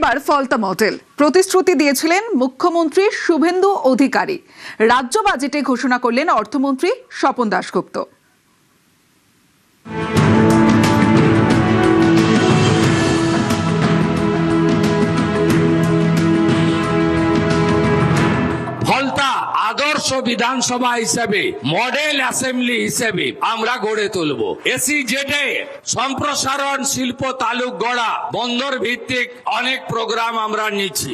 এবার ফলতা মডেল প্রতিশ্রুতি দিয়েছিলেন মুখ্যমন্ত্রী শুভেন্দু অধিকারী। রাজ্য বাজেটে ঘোষণা করলেন অর্থমন্ত্রী স্বপন দাশগুপ্ত। ফলতা আদর্শ বিধানসভা হিসেবে মডেল অ্যাসেম্বলি হিসেবে আমরা গড়ে তুলব। এসিজেডে সম্প্রসারণ, শিল্প তালুক গড়া, বন্দর ভিত্তিক অনেক প্রোগ্রাম আমরা নিচ্ছি।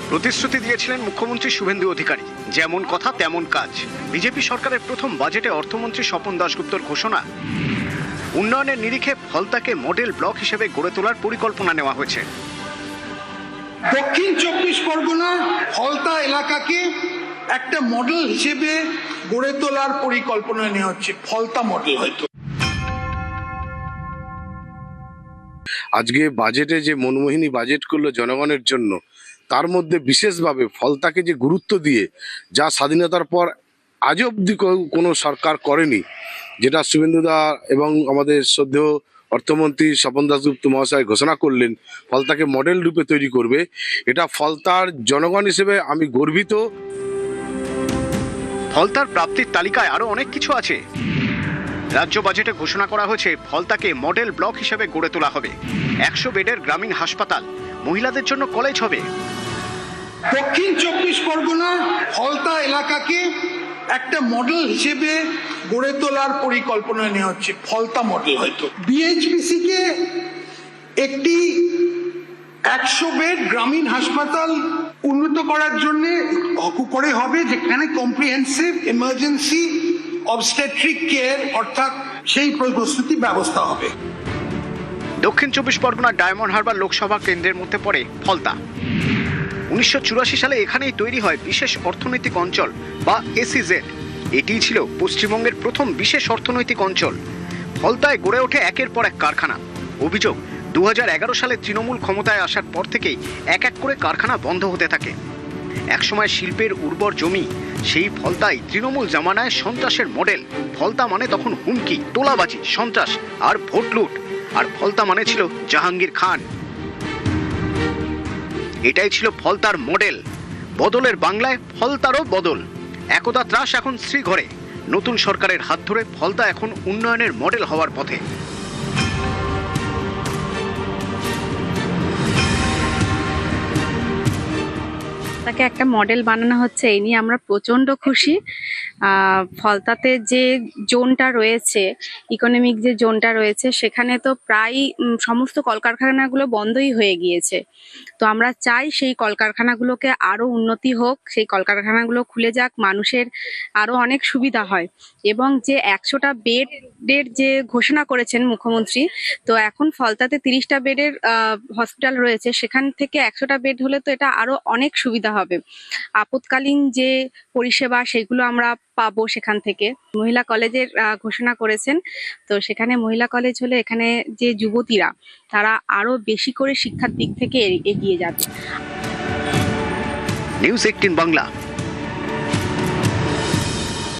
প্রতিশ্রুতি দিয়েছিলেন মুখ্যমন্ত্রী শুভেন্দু অধিকারী, যেমন কথা তেমন কাজ। বিজেপি সরকারের প্রথম বাজেটে অর্থমন্ত্রী স্বপন দাশগুপ্তর ঘোষণা, উন্নয়নের নিরিখে ফলতাকে মডেল ব্লক হিসেবে গড়ে তোলার পরিকল্পনা নেওয়া হয়েছে। দক্ষিণ 24 পরগনা ফলতা এলাকাকে একটা মডেল হিসেবে গড়ে তোলার পরিকল্পনা নেওয়া হচ্ছে। ফলতা মডেল হয়তো আজকে বাজেটে যে মনমোহিনী বাজেট করলো জনগণের জন্য, তার মধ্যে বিশেষভাবে ফলতাকে যে গুরুত্ব দিয়ে, যা স্বাধীনতার পর আজ অবধি কোনো সরকার করেনি, যেটা শুভেন্দুদা এবং আমাদের শ্রদ্ধেয় অর্থমন্ত্রী স্বপন দাশগুপ্ত মহাশয় ঘোষণা করলেন ফলতাকে মডেল রূপে তৈরি করবে। এটা ফলতার জনগণ হিসেবে আমি গর্বিত। ফলতার প্রাপ্তির তালিকায় আরো অনেক কিছু আছে। রাজ্য বাজেটে ঘোষণা করা হয়েছে ফলতাকে মডেল ব্লক হিসেবে গড়ে তোলা হবে। 100 বেডের গ্রামীণ হাসপাতাল, মহিলাদের জন্য কলেজ হবে। দক্ষিণ 24 পরগনা ফলতা এলাকাকে একটা মডেল হিসেবে গড়ে তোলার পরিকল্পনা নেওয়া হচ্ছে। ফলতা মডেল হয়তো বিএইচপিসি কে একটি 100 বেড গ্রামীণ হাসপাতাল উন্নত করার জন্য করে হবে, যেখানে কম্প্রিহেন্সিভ ইমার্জেন্সি অবস্টেট্রিক কেয়ার অর্থাৎ সেই প্রস্তুতি ব্যবস্থা হবে। দক্ষিণ 24 পরগনার ডায়মন্ড হারবার লোকসভা কেন্দ্রের মধ্যে পড়ে ফলতা। 1984 সালে এখানেই তৈরি হয় বিশেষ অর্থনৈতিক অঞ্চল বা এসিজেড। এটিই ছিল পশ্চিমবঙ্গের প্রথম বিশেষ অর্থনৈতিক অঞ্চল। ফলতায় গড়ে ওঠে একের পর এক কারখানা। অভিযোগ, 2011 সালে তৃণমূল ক্ষমতায় আসার পর থেকেই এক এক করে কারখানা বন্ধ হতে থাকে। একসময় শিল্পের উর্বর জমি, সেই ফলতাই তৃণমূল জামানায় সন্ত্রাসের মডেল। ফলতা মানে তখন হুমকি, তোলাবাজি, সন্ত্রাস আর ভোট লুট। আর ফলতা মানে ছিল জাহাঙ্গীর খান। এটাই ছিল ফলতার মডেল। বদলের বাংলায় ফলতারও বদল। একদা ত্রাস এখন শ্রীঘরে। নতুন সরকারের হাত ধরে ফলতা এখন উন্নয়নের মডেল হওয়ার পথে। তাকে একটা মডেল বানানো হচ্ছে, এই নিয়ে আমরা প্রচন্ড খুশি। ফলতাতে যে জোনটা রয়েছে, ইকোনমিক যে জোনটা রয়েছে, সেখানে তো প্রায় সমস্ত কলকারখানাগুলো বন্ধই হয়ে গিয়েছে। তো আমরা চাই সেই কলকারখানাগুলোকে আরো উন্নতি হোক, সেই কলকারখানাগুলো খুলে যাক, মানুষের আরো অনেক সুবিধা হয়। এবং যে 100টা বেডের যে ঘোষণা করেছেন মুখ্যমন্ত্রী, তো এখন ফলতাতে 30টা বেডের হসপিটাল রয়েছে, সেখান থেকে 100টা বেড হলে তো এটা আরো অনেক সুবিধা হবে। আপৎকালীন যে পরিষেবা সেগুলো আমরা পাবো সেখান থেকে। মহিলা কলেজের ঘোষণা করেছেন, তো সেখানে মহিলা কলেজ হলে এখানে যে যুবতীরা, তারা আরো বেশি করে শিক্ষার দিক থেকে এগিয়ে যাবে। নিউজ 18 বাংলা।